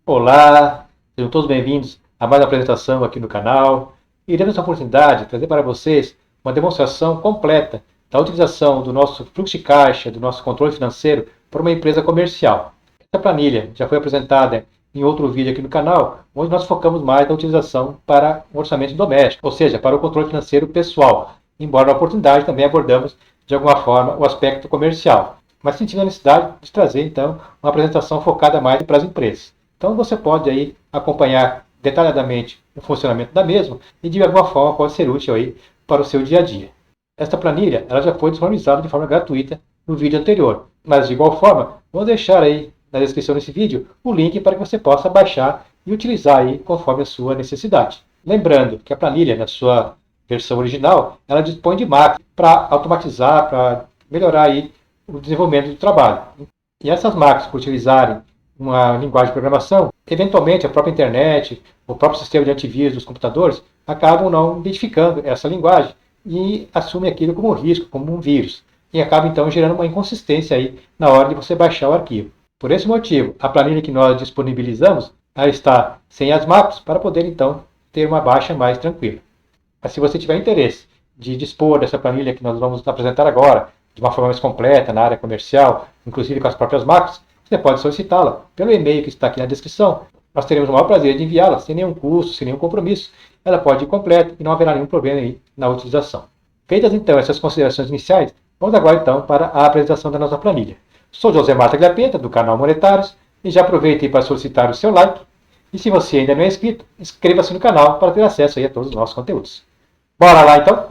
Olá, sejam todos bem-vindos a mais uma apresentação aqui no canal. Iremos nessa oportunidade trazer para vocês uma demonstração completa da utilização do nosso fluxo de caixa, do nosso controle financeiro para uma empresa comercial. Essa planilha já foi apresentada em outro vídeo aqui no canal, onde nós focamos mais na utilização para o orçamento doméstico, ou seja, para o controle financeiro pessoal, embora na oportunidade também abordamos de alguma forma o aspecto comercial, mas sentindo a necessidade de trazer então uma apresentação focada mais para as empresas. Então você pode aí acompanhar detalhadamente o funcionamento da mesma e de alguma forma pode ser útil aí para o seu dia a dia. Esta planilha ela já foi disponibilizada de forma gratuita no vídeo anterior, mas de igual forma vou deixar aí na descrição desse vídeo o link para que você possa baixar e utilizar aí conforme a sua necessidade. Lembrando que a planilha na sua versão original ela dispõe de máquinas para automatizar, para melhorar aí o desenvolvimento do trabalho. E essas máquinas por utilizarem uma linguagem de programação, eventualmente a própria internet, o próprio sistema de antivírus dos computadores acabam não identificando essa linguagem e assumem aquilo como um risco, como um vírus. E acaba então gerando uma inconsistência aí na hora de você baixar o arquivo. Por esse motivo, a planilha que nós disponibilizamos ela está sem as mapas para poder então ter uma baixa mais tranquila. Mas se você tiver interesse de dispor dessa planilha que nós vamos apresentar agora, de uma forma mais completa na área comercial, inclusive com as próprias mapas, você pode solicitá-la pelo e-mail que está aqui na descrição. Nós teremos o maior prazer de enviá-la sem nenhum custo, sem nenhum compromisso. Ela pode ir completa e não haverá nenhum problema aí na utilização. Feitas então essas considerações iniciais, vamos agora então para a apresentação da nossa planilha. Sou José Marta Glapeta, do canal Monetários, e já aproveitei para solicitar o seu like. E se você ainda não é inscrito, inscreva-se no canal para ter acesso aí a todos os nossos conteúdos. Bora lá então?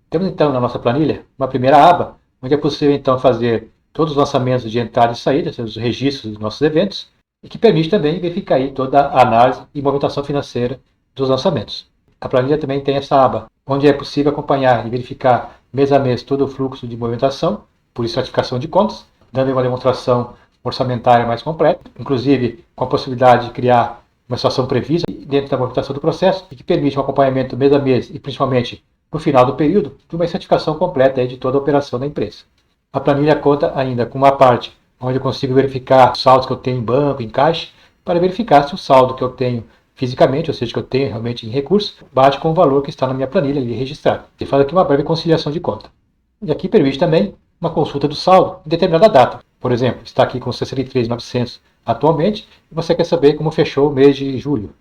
Temos então na nossa planilha uma primeira aba, onde é possível então fazer todos os lançamentos de entrada e saída, os registros dos nossos eventos, e que permite também verificar aí toda a análise e movimentação financeira dos lançamentos. A planilha também tem essa aba, onde é possível acompanhar e verificar mês a mês todo o fluxo de movimentação, por estratificação de contas, dando uma demonstração orçamentária mais completa, inclusive com a possibilidade de criar uma situação prevista dentro da movimentação do processo, e que permite um acompanhamento mês a mês e principalmente no final do período, de uma estratificação completa aí de toda a operação da empresa. A planilha conta ainda com uma parte onde eu consigo verificar os saldos que eu tenho em banco, em caixa, para verificar se o saldo que eu tenho fisicamente, ou seja, que eu tenho realmente em recurso, bate com o valor que está na minha planilha ali registrado. E faz aqui uma breve conciliação de conta. E aqui permite também uma consulta do saldo em determinada data. Por exemplo, está aqui com 63.900 atualmente e você quer saber como fechou o mês de julho.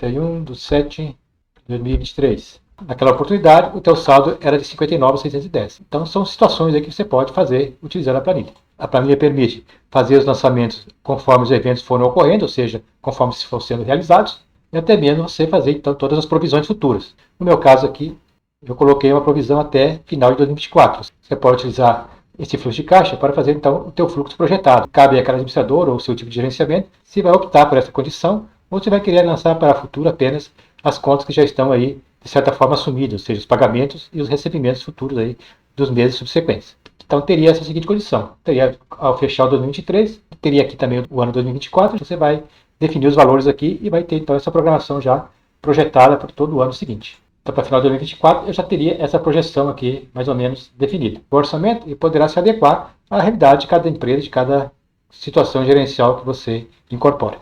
31/7/2023. Naquela oportunidade, o teu saldo era de 59.610. Então, são situações aí que você pode fazer utilizando a planilha. A planilha permite fazer os lançamentos conforme os eventos foram ocorrendo, ou seja, conforme se for sendo realizados, e até mesmo você fazer então todas as provisões futuras. No meu caso aqui, eu coloquei uma provisão até final de 2024. Você pode utilizar esse fluxo de caixa para fazer então o teu fluxo projetado. Cabe a cada administrador ou o seu tipo de gerenciamento se vai optar por essa condição ou se vai querer lançar para o futuro apenas as contas que já estão aí de certa forma assumidos, ou seja, os pagamentos e os recebimentos futuros aí dos meses subsequentes. Então teria essa seguinte condição, teria ao fechar o 2023, teria aqui também o ano 2024, você vai definir os valores aqui e vai ter então essa programação já projetada para todo o ano seguinte. Então para final de 2024 eu já teria essa projeção aqui mais ou menos definida. O orçamento poderá se adequar à realidade de cada empresa, de cada situação gerencial que você incorpora.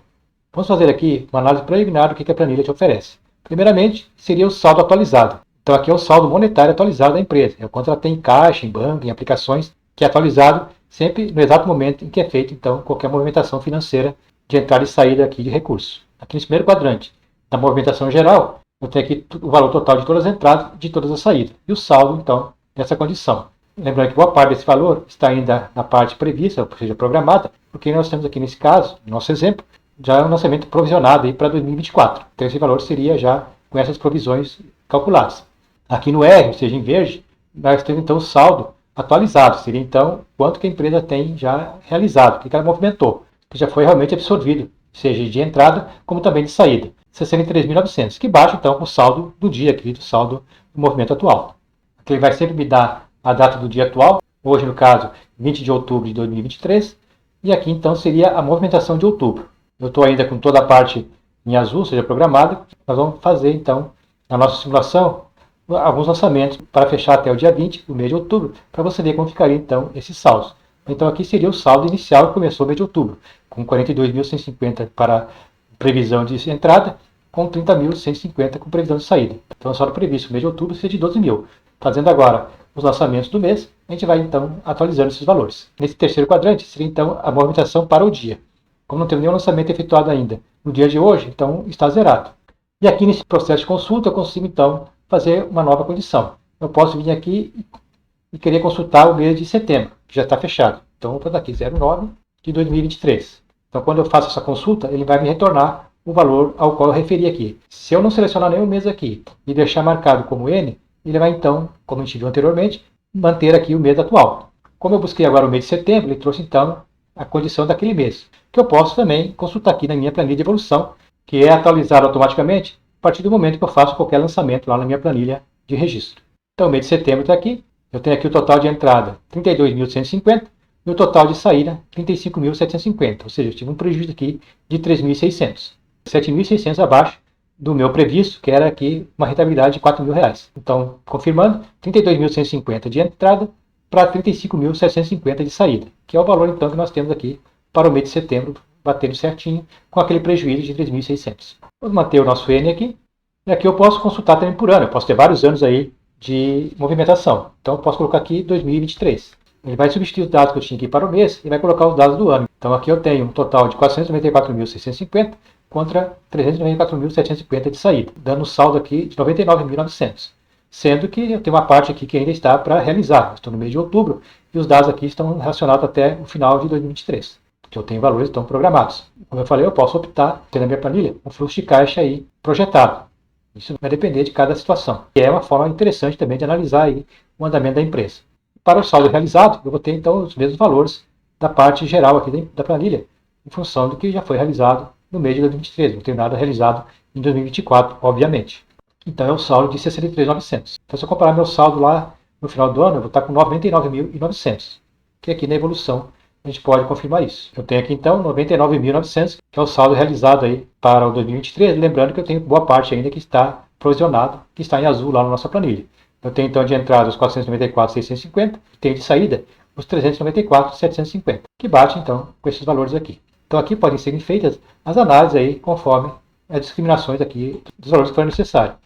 Vamos fazer aqui uma análise preliminar do que a planilha te oferece. Primeiramente, seria o saldo atualizado. Então aqui é o saldo monetário atualizado da empresa. É o quanto ela tem em caixa, em banco, em aplicações, que é atualizado sempre no exato momento em que é feita então qualquer movimentação financeira de entrada e saída aqui de recursos. Aqui nesse primeiro quadrante da movimentação geral, eu tenho aqui o valor total de todas as entradas e de todas as saídas. E o saldo, então, nessa condição. Lembrando que boa parte desse valor está ainda na parte prevista, ou seja, programada, porque nós temos aqui nesse caso, no nosso exemplo, já um lançamento provisionado para 2024. Então esse valor seria já com essas provisões calculadas. Aqui no R, ou seja, em verde, nós temos então o saldo atualizado. Seria então quanto que a empresa tem já realizado, o que ela movimentou, que já foi realmente absorvido, seja de entrada como também de saída. 63.900, que baixa então o saldo do dia aqui, do saldo do movimento atual. Aqui ele vai sempre me dar a data do dia atual, hoje no caso 20 de outubro de 2023, e aqui então seria a movimentação de outubro. Eu estou ainda com toda a parte em azul, seja programada. Nós vamos fazer então, na nossa simulação, alguns lançamentos para fechar até o dia 20, do mês de outubro, para você ver como ficaria então esses saldos. Então aqui seria o saldo inicial que começou no mês de outubro, com 42.150 para previsão de entrada com 30.150 com previsão de saída. Então o saldo previsto no mês de outubro seria de 12 mil. Fazendo agora os lançamentos do mês, a gente vai então atualizando esses valores. Nesse terceiro quadrante seria então a movimentação para o dia. Como não temos nenhum lançamento efetuado ainda no dia de hoje, então está zerado. E aqui nesse processo de consulta eu consigo então fazer uma nova condição. Eu posso vir aqui e querer consultar o mês de setembro, que já está fechado. Então eu vou botar aqui 09 de 2023. Então quando eu faço essa consulta, ele vai me retornar o valor ao qual eu referi aqui. Se eu não selecionar nenhum mês aqui e deixar marcado como N, ele vai então, como a gente viu anteriormente, manter aqui o mês atual. Como eu busquei agora o mês de setembro, ele trouxe então a condição daquele mês, que eu posso também consultar aqui na minha planilha de evolução, que é atualizada automaticamente a partir do momento que eu faço qualquer lançamento lá na minha planilha de registro. Então o mês de setembro está aqui, eu tenho aqui o total de entrada 32.150 e o total de saída 35.750, ou seja, eu tive um prejuízo aqui de 3.600. 7.600 abaixo do meu previsto, que era aqui uma rentabilidade de R$4.000. Então, confirmando, 32.150 de entrada para 35.750 de saída, que é o valor então que nós temos aqui para o mês de setembro, batendo certinho com aquele prejuízo de 3.600. Vamos manter o nosso N aqui, e aqui eu posso consultar também por ano, eu posso ter vários anos aí de movimentação. Então, eu posso colocar aqui 2023. Ele vai substituir os dados que eu tinha aqui para o mês e vai colocar os dados do ano. Então, aqui eu tenho um total de 494.650 contra 394.750 de saída, dando um saldo aqui de 99.900. Sendo que eu tenho uma parte aqui que ainda está para realizar. Estou no mês de outubro e os dados aqui estão relacionados até o final de 2023, que eu tenho valores então programados. Como eu falei, eu posso optar, ter na minha planilha, um fluxo de caixa aí projetado. Isso vai depender de cada situação. E é uma forma interessante também de analisar aí o andamento da empresa. Para o saldo realizado, eu vou ter então os mesmos valores da parte geral aqui da planilha, em função do que já foi realizado no mês de 2023. Não tenho nada realizado em 2024, obviamente. Então é o saldo de 63.900. Então se eu comparar meu saldo lá no final do ano, eu vou estar com 99.900, que aqui na evolução a gente pode confirmar isso. Eu tenho aqui então 99.900, que é o saldo realizado aí para o 2023, lembrando que eu tenho boa parte ainda que está provisionado, que está em azul lá na nossa planilha. Eu tenho então de entrada os 494.650, tenho de saída os 394.750, que bate então com esses valores aqui. Então aqui podem ser feitas as análises aí conforme as discriminações aqui dos valores que forem necessários.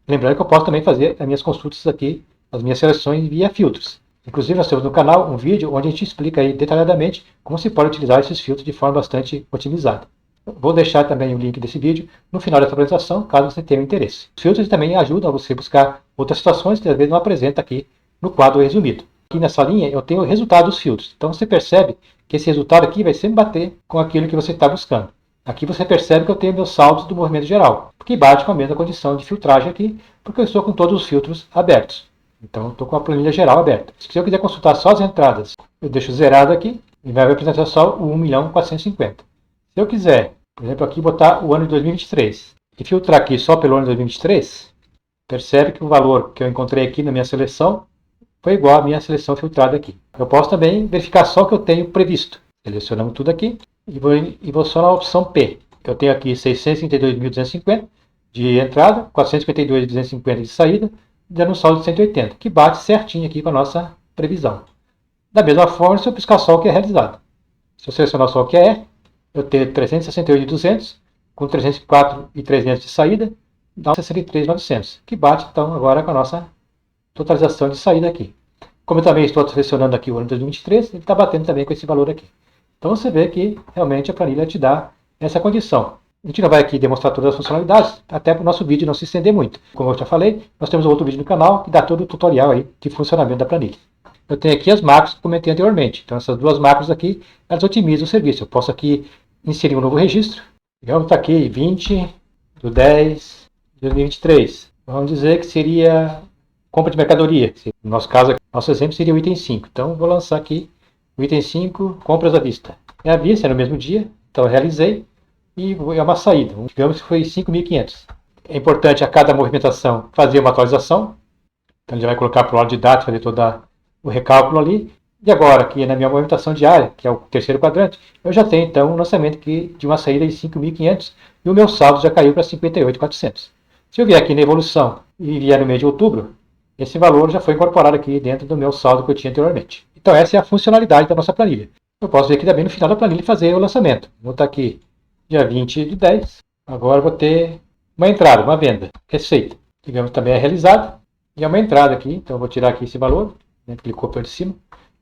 Lembrando que eu posso também fazer as minhas consultas aqui, as minhas seleções via filtros. Inclusive nós temos no canal um vídeo onde a gente explica aí detalhadamente como se pode utilizar esses filtros de forma bastante otimizada. Vou deixar também o link desse vídeo no final dessa apresentação, caso você tenha interesse. Os filtros também ajudam a você buscar outras situações que às vezes não apresenta aqui no quadro resumido. Aqui nessa linha eu tenho o resultado dos filtros. Então você percebe que esse resultado aqui vai sempre bater com aquilo que você está buscando. Aqui você percebe que eu tenho meus saldos do movimento geral, porque bate com a mesma condição de filtragem aqui, porque eu estou com todos os filtros abertos. Então eu estou com a planilha geral aberta. Se eu quiser consultar só as entradas, eu deixo zerado aqui e vai me apresentar só o 1.450.000. Se eu quiser, por exemplo, aqui botar o ano de 2023 e filtrar aqui só pelo ano de 2023, percebe que o valor que eu encontrei aqui na minha seleção foi igual à minha seleção filtrada aqui. Eu posso também verificar só o que eu tenho previsto. Selecionamos tudo aqui e vou só na opção P. Eu tenho aqui 632.250 de entrada, 452.250 de saída, dando um saldo de 180, que bate certinho aqui com a nossa previsão. Da mesma forma, se eu piscar só o que é realizado. Se eu selecionar só o que é, eu tenho 368.200 com 304.300 de saída, dá 63.900, que bate então agora com a nossa totalização de saída aqui. Como eu também estou selecionando aqui o ano de 2023, ele está batendo também com esse valor aqui. Então você vê que realmente a planilha te dá essa condição. A gente não vai aqui demonstrar todas as funcionalidades, até para o nosso vídeo não se estender muito. Como eu já falei, nós temos outro vídeo no canal que dá todo o tutorial aí de funcionamento da planilha. Eu tenho aqui as macros que comentei anteriormente. Então essas duas macros aqui, elas otimizam o serviço. Eu posso aqui inserir um novo registro. Vamos estar aqui 20/10 de 2023. Vamos dizer que seria compra de mercadoria. No nosso caso, nosso exemplo seria o item 5. Então vou lançar aqui o item 5, compras à vista. É à vista, é no mesmo dia. Então eu realizei e é uma saída. Digamos que foi 5.500. É importante a cada movimentação fazer uma atualização. Então ele já vai colocar para o lado de data, fazer todo o recálculo ali. E agora, aqui na minha movimentação diária, que é o terceiro quadrante, eu já tenho então um lançamento aqui de uma saída de 5.500 e o meu saldo já caiu para 58.400. Se eu vier aqui na evolução e vier no mês de outubro, esse valor já foi incorporado aqui dentro do meu saldo que eu tinha anteriormente. Então essa é a funcionalidade da nossa planilha. Eu posso ver aqui também no final da planilha fazer o lançamento. Vou estar aqui dia 20/10 Agora eu vou ter uma entrada, uma venda, receita. Digamos também é realizada. E é uma entrada aqui, então eu vou tirar aqui esse valor, né, clicou por cima,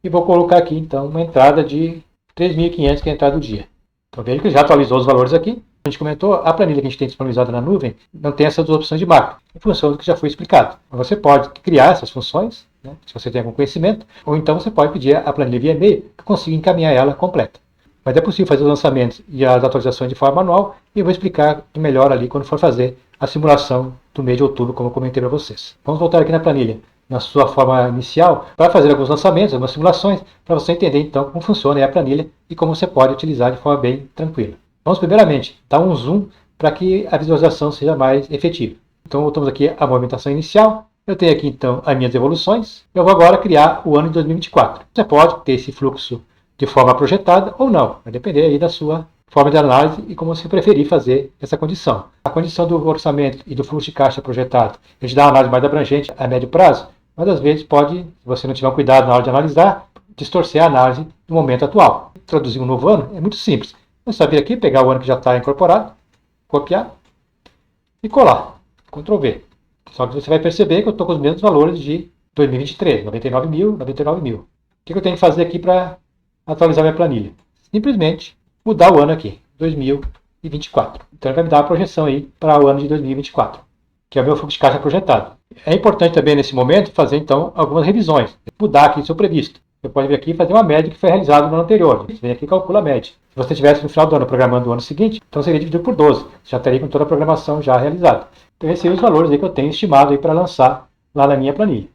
e vou colocar aqui então uma entrada de 3.500, que é a entrada do dia. Então veja que já atualizou os valores aqui. A gente comentou, a planilha que a gente tem disponibilizada na nuvem não tem essas duas opções de macro, em função do que já foi explicado. Você pode criar essas funções, né, se você tem algum conhecimento, ou então você pode pedir a planilha via e-mail, que consiga encaminhar ela completa. Mas é possível fazer os lançamentos e as atualizações de forma manual, e eu vou explicar melhor ali quando for fazer a simulação do mês de outubro, como eu comentei para vocês. Vamos voltar aqui na planilha, na sua forma inicial, para fazer alguns lançamentos, algumas simulações, para você entender então como funciona a planilha e como você pode utilizar de forma bem tranquila. Vamos primeiramente dar um zoom para que a visualização seja mais efetiva. Então voltamos aqui à movimentação inicial. Eu tenho aqui então as minhas evoluções. Eu vou agora criar o ano de 2024. Você pode ter esse fluxo de forma projetada ou não, vai depender aí da sua forma de análise e como você preferir fazer essa condição. A condição do orçamento e do fluxo de caixa projetado, a gente dá uma análise mais abrangente a médio prazo, mas às vezes pode, se você não tiver um cuidado na hora de analisar, distorcer a análise do momento atual. Introduzir um novo ano é muito simples. É só vir aqui, pegar o ano que já está incorporado, copiar e colar. Ctrl V. Só que você vai perceber que eu estou com os mesmos valores de 2023, 99 mil, 99 mil. O que eu tenho que fazer aqui para atualizar minha planilha? Simplesmente mudar o ano aqui, 2024. Então ele vai me dar uma projeção aí para o ano de 2024, que é o meu fluxo de caixa projetado. É importante também nesse momento fazer então algumas revisões, mudar aqui o seu previsto. Você pode vir aqui e fazer uma média que foi realizada no ano anterior. Você vem aqui e calcula a média. Se você estivesse no final do ano programando o ano seguinte, então seria dividido por 12. Você já teria com toda a programação já realizada. Então esses são os valores aí que eu tenho estimado para lançar lá na minha planilha.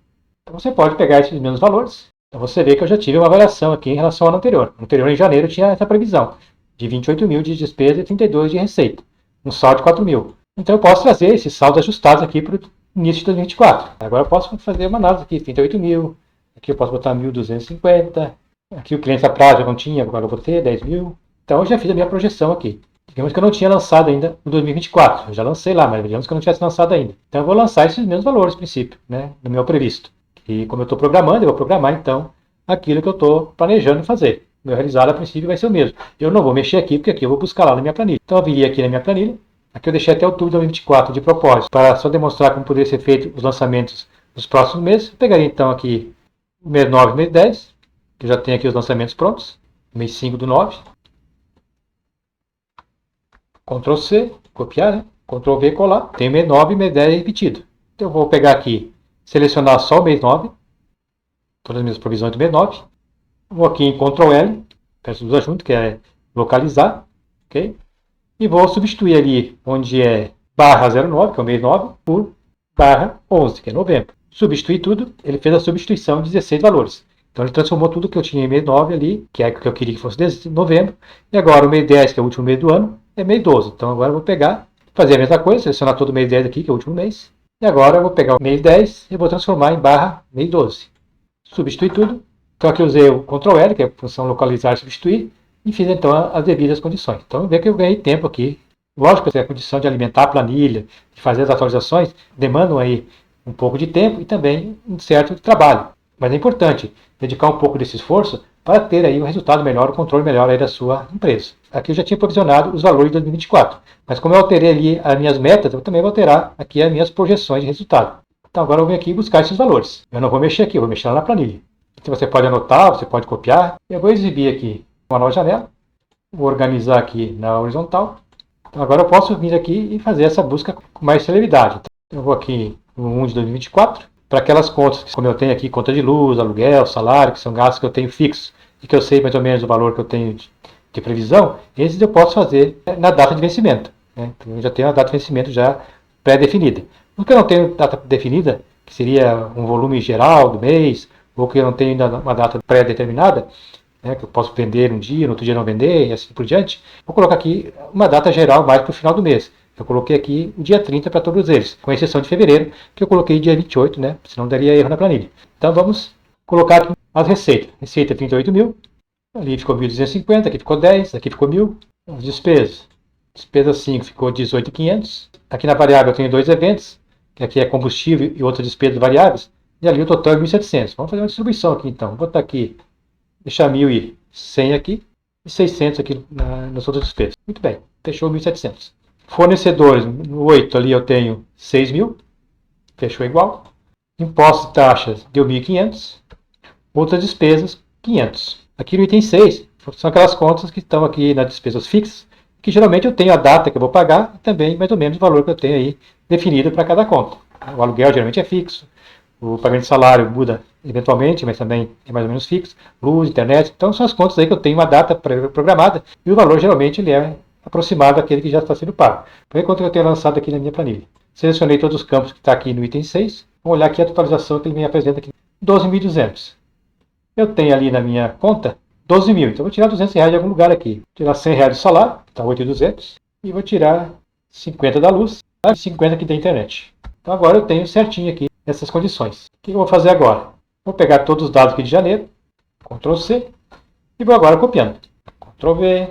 Então você pode pegar esses mesmos valores. Então você vê que eu já tive uma variação aqui em relação ao ano anterior. No anterior, em janeiro, eu tinha essa previsão de 28 mil de despesa e 32 de receita. Um saldo de 4 mil. Então eu posso trazer esses saldos ajustados aqui para o início de 2024. Agora eu posso fazer uma análise aqui, 38 mil. Aqui eu posso botar 1.250. Aqui o cliente a prazo eu não tinha, agora eu vou ter 10 mil. Então eu já fiz a minha projeção aqui. Digamos que eu não tinha lançado ainda no 2024. Eu já lancei lá, mas digamos que eu não tivesse lançado ainda. Então eu vou lançar esses mesmos valores, a princípio, né, no meu previsto. E como eu estou programando, eu vou programar então aquilo que eu estou planejando fazer. O meu realizado a princípio vai ser o mesmo. Eu não vou mexer aqui, porque aqui eu vou buscar lá na minha planilha. Então eu viria aqui na minha planilha. Aqui eu deixei até outubro de 2024 de propósito, para só demonstrar como poderia ser feito os lançamentos nos próximos meses. Eu pegaria então aqui o mês 9 e mês 10, que eu já tenho aqui os lançamentos prontos. Mês 5 do 9. Ctrl C, copiar, né? Ctrl V, colar. Tem mês 9 e mês 10 repetido. Então eu vou pegar aqui, selecionar só o mês 9, todas as minhas provisões do mês 9. Vou aqui em Ctrl L, peço usa junto, que é localizar, ok? E vou substituir ali onde é barra 09, que é o mês 9, por barra 11, que é novembro. Substituir tudo, ele fez a substituição de 16 valores. Então ele transformou tudo que eu tinha em mês 9 ali, que é o que eu queria que fosse novembro. E agora o mês 10, que é o último mês do ano, é mês 12. Então agora eu vou pegar, fazer a mesma coisa, selecionar todo o mês 10 aqui, que é o último mês. E agora eu vou pegar o mês 10 e vou transformar em barra mês 12. Substituir tudo. Então aqui eu usei o Ctrl L, que é a função localizar e substituir, e fiz então as devidas condições. Então vê que eu ganhei tempo aqui. Lógico que a condição de alimentar a planilha, de fazer as atualizações, demandam aí um pouco de tempo e também um certo trabalho. Mas é importante dedicar um pouco desse esforço para ter aí um resultado melhor, um controle melhor aí da sua empresa. Aqui eu já tinha provisionado os valores de 2024, mas como eu alterei ali as minhas metas, eu também vou alterar aqui as minhas projeções de resultado. Então agora eu venho aqui buscar esses valores. Eu não vou mexer aqui, eu vou mexer lá na planilha. Então você pode anotar, você pode copiar. Eu vou exibir aqui uma nova janela. Vou organizar aqui na horizontal. Então agora eu posso vir aqui e fazer essa busca com mais celeridade. Então eu vou aqui no 1 de 2024. Para aquelas contas, como eu tenho aqui, conta de luz, aluguel, salário, que são gastos que eu tenho fixos e que eu sei mais ou menos o valor que eu tenho de previsão, esses eu posso fazer na data de vencimento. Né? Então eu já tenho a data de vencimento já pré-definida. O que eu não tenho data definida, que seria um volume geral do mês, ou que eu não tenho ainda uma data pré-determinada, né, que eu posso vender um dia, no outro dia não vender, e assim por diante, vou colocar aqui uma data geral mais para o final do mês. Eu coloquei aqui o dia 30 para todos eles, com exceção de fevereiro, que eu coloquei dia 28, né, senão daria erro na planilha. Então vamos colocar aqui as receitas. Receita 38 mil, ali ficou 1.250, aqui ficou 10, aqui ficou 1.000. As despesas. Despesa 5 ficou 18.500. Aqui na variável eu tenho dois eventos, que aqui é combustível e outras despesas variáveis. E ali o total é 1.700. Vamos fazer uma distribuição aqui então. Vou botar aqui, deixar 1.100 aqui e 600 aqui nas outras despesas. Muito bem, fechou 1.700. Fornecedores, no 8 ali eu tenho 6 mil, fechou igual. Impostos e taxas deu 1.500. Outras despesas, 500. Aqui no item 6, são aquelas contas que estão aqui nas despesas fixas, que geralmente eu tenho a data que eu vou pagar e também mais ou menos o valor que eu tenho aí definido para cada conta. O aluguel geralmente é fixo, o pagamento de salário muda eventualmente, mas também é mais ou menos fixo, luz, internet, então são as contas aí que eu tenho uma data programada e o valor geralmente ele é aproximado daquele que já está sendo pago. Por enquanto eu tenho lançado aqui na minha planilha. Selecionei todos os campos que está aqui no item 6, vamos olhar aqui a totalização que ele me apresenta aqui, 12.200. Eu tenho ali na minha conta 12 mil, então vou tirar 200 reais de algum lugar aqui. Vou tirar 100 reais do salário, que está 8.200, e vou tirar 50 da luz e 50 aqui da internet. Então agora eu tenho certinho aqui essas condições. O que eu vou fazer agora? Vou pegar todos os dados aqui de janeiro, Ctrl C, e vou agora copiando. Ctrl V,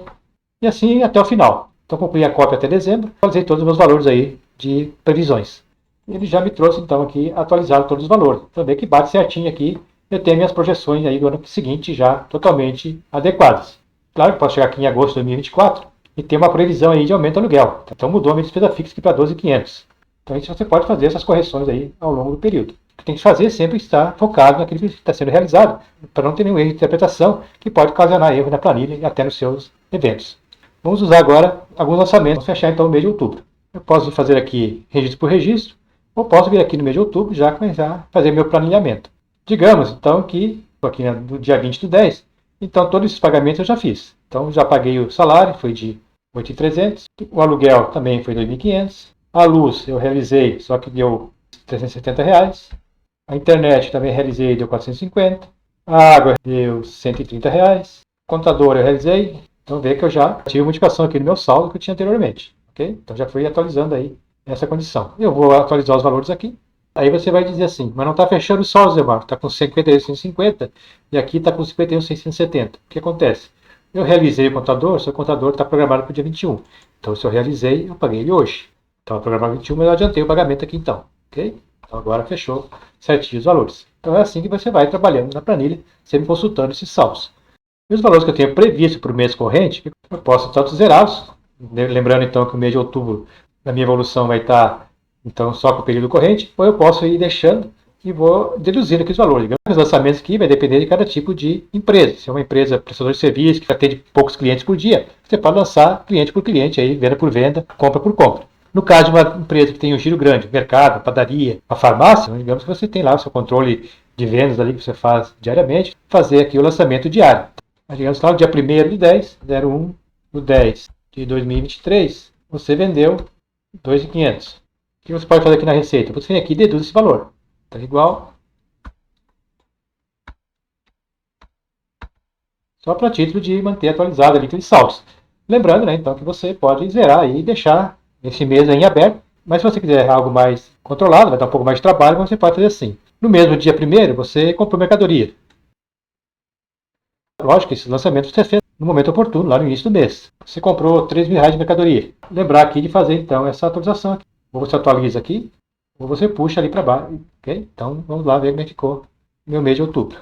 e assim até o final. Então concluí a cópia até dezembro, atualizei todos os meus valores aí de previsões. Ele já me trouxe então aqui atualizado todos os valores. Então vê que bate certinho aqui. Eu tenho minhas projeções aí do ano seguinte já totalmente adequadas. Claro que posso chegar aqui em agosto de 2024 e ter uma previsão aí de aumento do aluguel. Então mudou a minha despesa fixa aqui para 12.500. Então isso você pode fazer essas correções aí ao longo do período. O que tem que fazer sempre está focado naquilo que está sendo realizado, para não ter nenhum erro de interpretação que pode ocasionar erro na planilha e até nos seus eventos. Vamos usar agora alguns lançamentos. Vamos fechar então o mês de outubro. Eu posso fazer aqui registro por registro, ou posso vir aqui no mês de outubro já começar a fazer meu planilhamento. Digamos, então, que estou aqui no dia 20/10, então todos esses pagamentos eu já fiz. Então, já paguei o salário, foi de 8.300, o aluguel também foi 2.500, a luz eu realizei, só que deu 370 reais, a internet também realizei, deu 450, a água deu 130 reais, o contador eu realizei, então vê que eu já tive a modificação aqui no meu saldo que eu tinha anteriormente, ok? Então, já fui atualizando aí essa condição. Eu vou atualizar os valores aqui. Aí você vai dizer assim, mas não está fechando só, Zé está com 51.650 e aqui está com 51.670. O que acontece? Eu realizei o contador, seu contador está programado para o dia 21. Então, se eu realizei, eu paguei ele hoje. Então, programado 21, mas eu adiantei o pagamento aqui então. Ok? Então, agora fechou certinho os valores. Então, é assim que você vai trabalhando na planilha, sempre consultando esses saldos. E os valores que eu tenho previsto para o mês corrente, eu posso tanto zerá-los, lembrando então que o mês de outubro, na minha evolução, vai estar então só com o período corrente, ou eu posso ir deixando e vou deduzindo aqui os valores. Os lançamentos aqui vai depender de cada tipo de empresa. Se é uma empresa prestadora de serviço que atende poucos clientes por dia, você pode lançar cliente por cliente, aí, venda por venda, compra por compra. No caso de uma empresa que tem um giro grande, mercado, padaria, uma farmácia, digamos que você tem lá o seu controle de vendas ali que você faz diariamente, fazer aqui o lançamento diário. Mas, digamos lá, no dia 1º de 10, 01 do 10 de 2023, você vendeu 2.500. O que você pode fazer aqui na receita? Você vem aqui e deduz esse valor. Está igual. Só para título de manter atualizado ali aqueles saldos. Lembrando, né, então, que você pode zerar e deixar esse mês aí em aberto. Mas se você quiser algo mais controlado, vai dar um pouco mais de trabalho, você pode fazer assim. No mesmo dia 1º, você comprou mercadoria. Lógico que esses lançamentos você fez no momento oportuno, lá no início do mês. Você comprou 3 mil reais de mercadoria. Lembrar aqui de fazer, então, essa atualização aqui. Ou você atualiza aqui, ou você puxa ali para baixo. Okay? Então, vamos lá ver como é que ficou meu mês de outubro.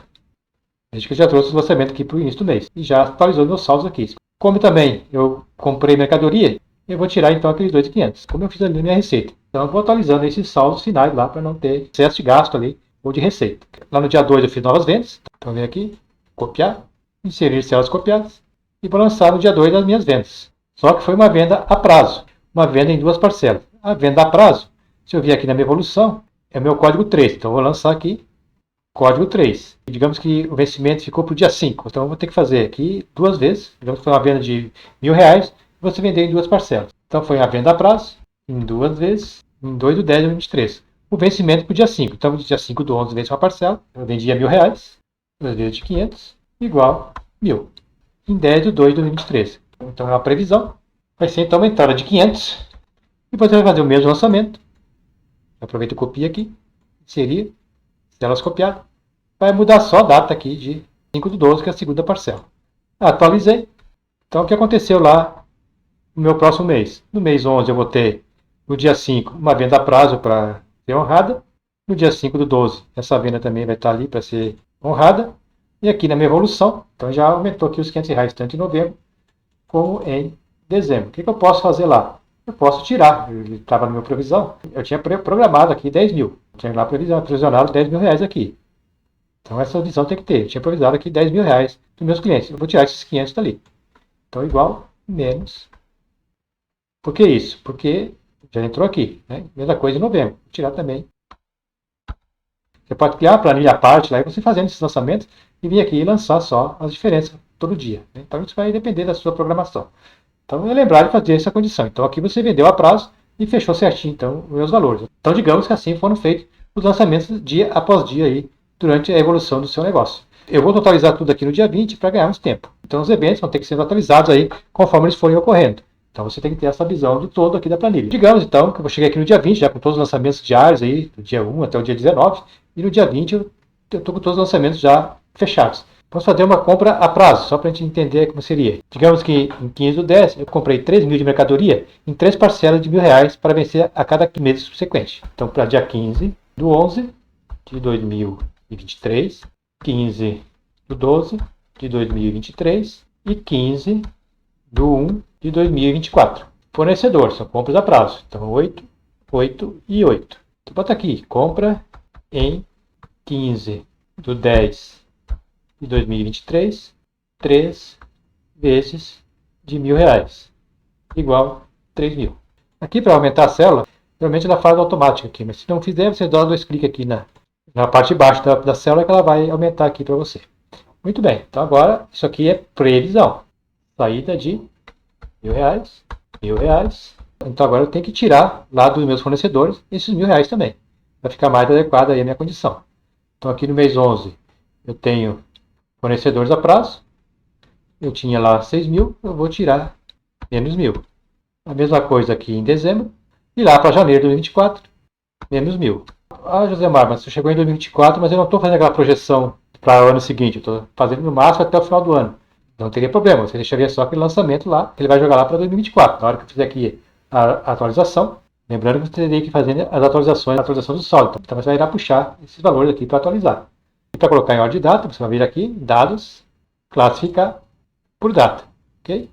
Veja que eu já trouxe o lançamento aqui para o início do mês. E já atualizou meus saldos aqui. Como também eu comprei mercadoria, eu vou tirar então aqueles 2.500, como eu fiz ali na minha receita. Então, eu vou atualizando esses saldos finais lá para não ter excesso de gasto ali ou de receita. Lá no dia 2 eu fiz novas vendas. Então, vem aqui, copiar, inserir células copiadas e vou lançar no dia 2 as minhas vendas. Só que foi uma venda a prazo, uma venda em duas parcelas. A venda a prazo, se eu vier aqui na minha evolução, é o meu código 3. Então, eu vou lançar aqui código 3. Digamos que o vencimento ficou para o dia 5. Então, eu vou ter que fazer aqui duas vezes. Digamos que foi uma venda de R$ 1.000 e você vender em duas parcelas. Então, foi a venda a prazo, em duas vezes, em 2 do 10 de 2023. O vencimento para o dia 5. Então, no dia 5 do 11 vence uma parcela. Eu vendia R$ 1.000, duas vezes de 500, igual 1.000. Em 10 de 2 de 2023. Então, é uma previsão. Vai ser então uma entrada de 500. E você vai fazer o mesmo lançamento. Aproveita e copia aqui. Inserir. Células copiadas. Vai mudar só a data aqui de 5 do 12, que é a segunda parcela. Atualizei. Então, o que aconteceu lá no meu próximo mês? No mês 11, eu vou ter, no dia 5, uma venda a prazo para ser honrada. No dia 5 do 12, essa venda também vai estar ali para ser honrada. E aqui na minha evolução, então já aumentou aqui os R$ 500, tanto em novembro como em dezembro. O que eu posso fazer lá? eu posso tirar. Ele estava na minha previsão, eu tinha programado aqui 10 mil. Tinha lá provisionado 10 mil reais aqui. Então essa visão tem que ter. Eu tinha provisionado aqui 10 mil reais dos meus clientes. Eu vou tirar esses 500 dali. Então igual menos. Por que isso? Porque já entrou aqui. Né? Mesma coisa em novembro. Vou tirar também. Você pode criar a planilha à parte lá e você fazendo esses lançamentos e vir aqui e lançar só as diferenças todo dia. Né? Então isso vai depender da sua programação. Então é lembrar de fazer essa condição. Então aqui você vendeu a prazo e fechou certinho então os meus valores. Então digamos que assim foram feitos os lançamentos dia após dia aí durante a evolução do seu negócio. Eu vou totalizar tudo aqui no dia 20 para ganharmos tempo. Então os eventos vão ter que ser atualizados aí conforme eles forem ocorrendo. Então você tem que ter essa visão de todo aqui da planilha. Digamos então que eu vou chegar aqui no dia 20, já com todos os lançamentos diários aí, do dia 1 até o dia 19, e no dia 20 eu estou com todos os lançamentos já fechados. Vamos fazer uma compra a prazo, só para a gente entender como seria. Digamos que em 15 do 10 eu comprei 3 mil de mercadoria em 3 parcelas de R$ 1.000 para vencer a cada mês subsequente. Então para dia 15 do 11 de 2023, 15 do 12 de 2023 e 15 do 1 de 2024. Fornecedor, são compras a prazo. Então 8, 8 e 8. Então bota aqui, compra em 15 do 10 de 2023, 3 vezes de R$ 1.000, igual 3 mil. Aqui para aumentar a célula, geralmente ela faz automática aqui, mas se não fizer, você dá dois cliques aqui na parte de baixo da célula que ela vai aumentar aqui para você. Muito bem, então agora isso aqui é previsão. Saída de R$ 1.000. Então agora eu tenho que tirar lá dos meus fornecedores esses R$ 1.000 também, para ficar mais adequada aí a minha condição. Então aqui no mês 11 eu tenho fornecedores a prazo, eu tinha lá 6 mil, eu vou tirar menos 1.000. A mesma coisa aqui em dezembro, e lá para janeiro de 2024, menos 1.000. Ah, Josemar, mas você chegou em 2024, mas eu não estou fazendo aquela projeção para o ano seguinte, eu estou fazendo no máximo até o final do ano. Não teria problema, você deixaria só aquele lançamento lá, que ele vai jogar lá para 2024. Na hora que eu fizer aqui a atualização, lembrando que você teria que fazer as atualizações, a atualização do saldo. Então você vai irá puxar esses valores aqui para atualizar. E para colocar em ordem de data, você vai vir aqui, dados, classificar por data. Ok?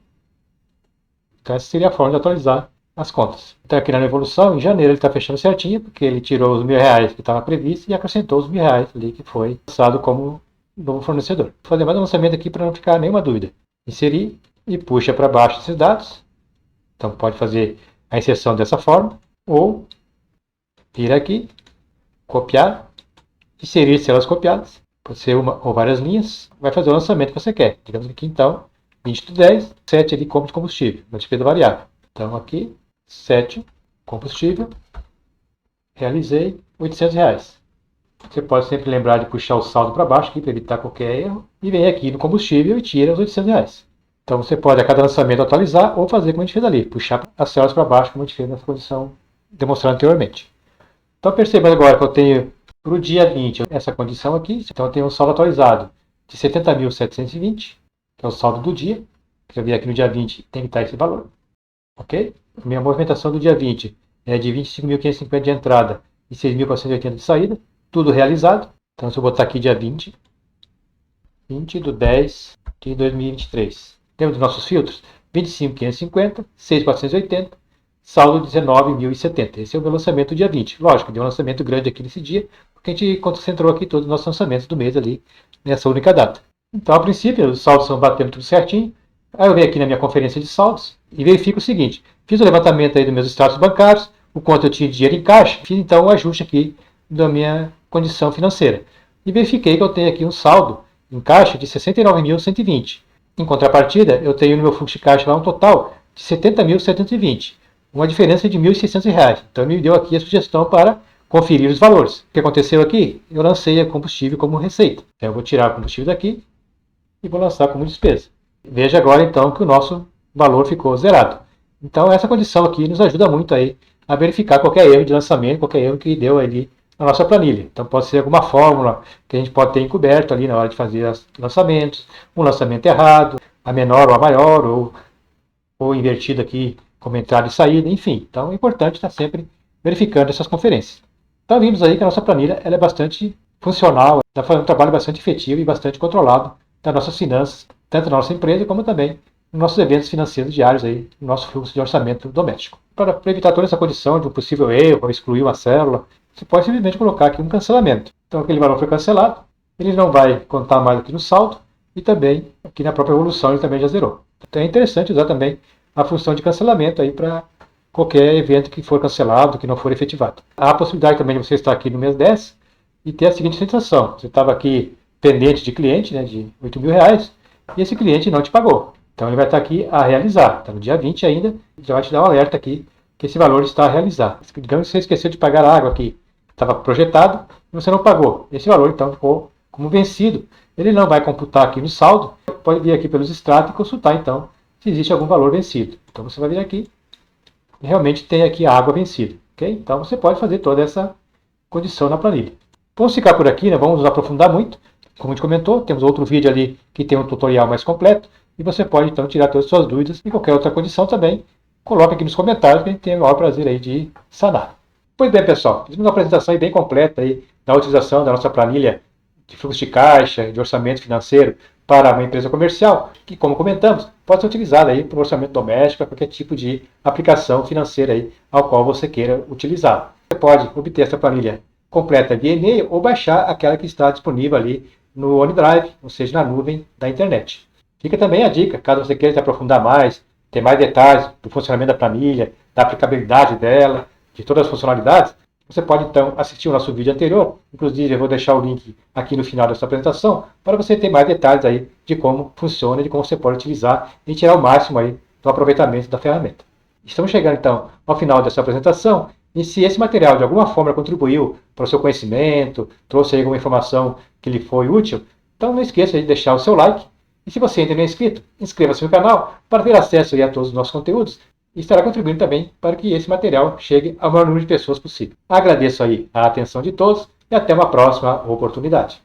Então essa seria a forma de atualizar as contas. Então aqui na evolução, em janeiro ele está fechando certinho, porque ele tirou os R$ 1.000 que estava previsto e acrescentou os R$ 1.000 ali que foi lançado como novo fornecedor. Vou fazer mais um lançamento aqui para não ficar nenhuma dúvida. Inserir e puxa para baixo esses dados. Então pode fazer a inserção dessa forma, ou vir aqui, copiar, inserir células copiadas, pode ser uma ou várias linhas, vai fazer o lançamento que você quer. Digamos que aqui então, 20 do 10, 7 ali compra de combustível, uma despesa variável. Então aqui, 7 combustível, realizei R$ 800. Você pode sempre lembrar de puxar o saldo para baixo aqui para evitar qualquer erro e vem aqui no combustível e tira os R$ 800. Então você pode a cada lançamento atualizar ou fazer como a gente fez ali, puxar as células para baixo como a gente fez nessa condição demonstrada anteriormente. Então perceba agora que eu tenho para o dia 20 essa condição aqui, então eu tenho um saldo atualizado de 70.720, que é o saldo do dia. Se eu vier aqui no dia 20 tem que estar esse valor. Ok? Minha movimentação do dia 20 é de 25.550 de entrada e 6.480 de saída. Tudo realizado. Então, se eu botar aqui dia 20 do 10 de 2023. Lembra dos nossos filtros? 25.550, 6.480, saldo 19.070. Esse é o meu lançamento do dia 20. Lógico, deu um lançamento grande aqui nesse dia, porque a gente concentrou aqui todos os nossos lançamentos do mês ali, nessa única data. Então, a princípio, os saldos estão batendo tudo certinho. Aí eu venho aqui na minha conferência de saldos e verifico o seguinte. Fiz o levantamento aí dos meus extratos bancários, o quanto eu tinha de dinheiro em caixa, fiz então o ajuste aqui da minha condição financeira. E verifiquei que eu tenho aqui um saldo em caixa de 69.120. Em contrapartida, eu tenho no meu fluxo de caixa lá um total de 70.720. Uma diferença de R$ 1.600. Então me deu aqui a sugestão para conferir os valores. O que aconteceu aqui? Eu lancei a combustível como receita. Então eu vou tirar o combustível daqui e vou lançar como despesa. Veja agora então que o nosso valor ficou zerado. Então essa condição aqui nos ajuda muito aí a verificar qualquer erro de lançamento, qualquer erro que deu ali na nossa planilha. Então pode ser alguma fórmula que a gente pode ter encoberto ali na hora de fazer os lançamentos, um lançamento errado, a menor ou a maior, ou invertido aqui como entrada e saída, enfim. Então é importante estar sempre verificando essas conferências. Então vimos aí que a nossa planilha ela é bastante funcional, ela faz um trabalho bastante efetivo e bastante controlado das nossas finanças, tanto na nossa empresa como também nos nossos eventos financeiros diários aí, no nosso fluxo de orçamento doméstico. para evitar toda essa condição de um possível erro, ou excluir uma célula, você pode simplesmente colocar aqui um cancelamento. Então aquele valor foi cancelado, ele não vai contar mais aqui no saldo, e também aqui na própria evolução ele também já zerou. Então é interessante usar também a função de cancelamento aí para qualquer evento que for cancelado, que não for efetivado. Há a possibilidade também de você estar aqui no mês 10 e ter a seguinte situação: você estava aqui pendente de cliente, né, de R$ 8.000, e esse cliente não te pagou. Então ele vai estar aqui a realizar. Está no dia 20 ainda, já vai te dar um alerta aqui que esse valor está a realizar. Digamos que você esqueceu de pagar a água aqui, estava projetado, e você não pagou. Esse valor então ficou como vencido. Ele não vai computar aqui no saldo, pode vir aqui pelos extratos e consultar então se existe algum valor vencido. Então você vai vir aqui e realmente tem aqui a água vencida. Okay? Então você pode fazer toda essa condição na planilha. Vamos ficar por aqui, né? Vamos nos aprofundar muito. Como a gente comentou, temos outro vídeo ali que tem um tutorial mais completo e você pode então tirar todas as suas dúvidas e qualquer outra condição também. Coloque aqui nos comentários que a gente tem o maior prazer aí de sanar. Pois bem, pessoal, fizemos uma apresentação bem completa aí da utilização da nossa planilha de fluxo de caixa, de orçamento financeiro para uma empresa comercial, que, como comentamos, pode ser utilizada aí para o orçamento doméstico, para qualquer tipo de aplicação financeira aí ao qual você queira utilizar. Você pode obter essa planilha completa via e-mail ou baixar aquela que está disponível ali no OneDrive, ou seja, na nuvem da internet. Fica também a dica, caso você queira se aprofundar mais, ter mais detalhes do funcionamento da planilha, da aplicabilidade dela, de todas as funcionalidades, você pode então assistir o nosso vídeo anterior, inclusive eu vou deixar o link aqui no final dessa apresentação, para você ter mais detalhes aí de como funciona, de como você pode utilizar e tirar o máximo aí do aproveitamento da ferramenta. Estamos chegando então ao final dessa apresentação, e se esse material de alguma forma contribuiu para o seu conhecimento, trouxe aí alguma informação que lhe foi útil, então não esqueça de deixar o seu like, e se você ainda não é inscrito, inscreva-se no canal para ter acesso aí a todos os nossos conteúdos, e estará contribuindo também para que esse material chegue ao maior número de pessoas possível. Agradeço aí a atenção de todos e até uma próxima oportunidade.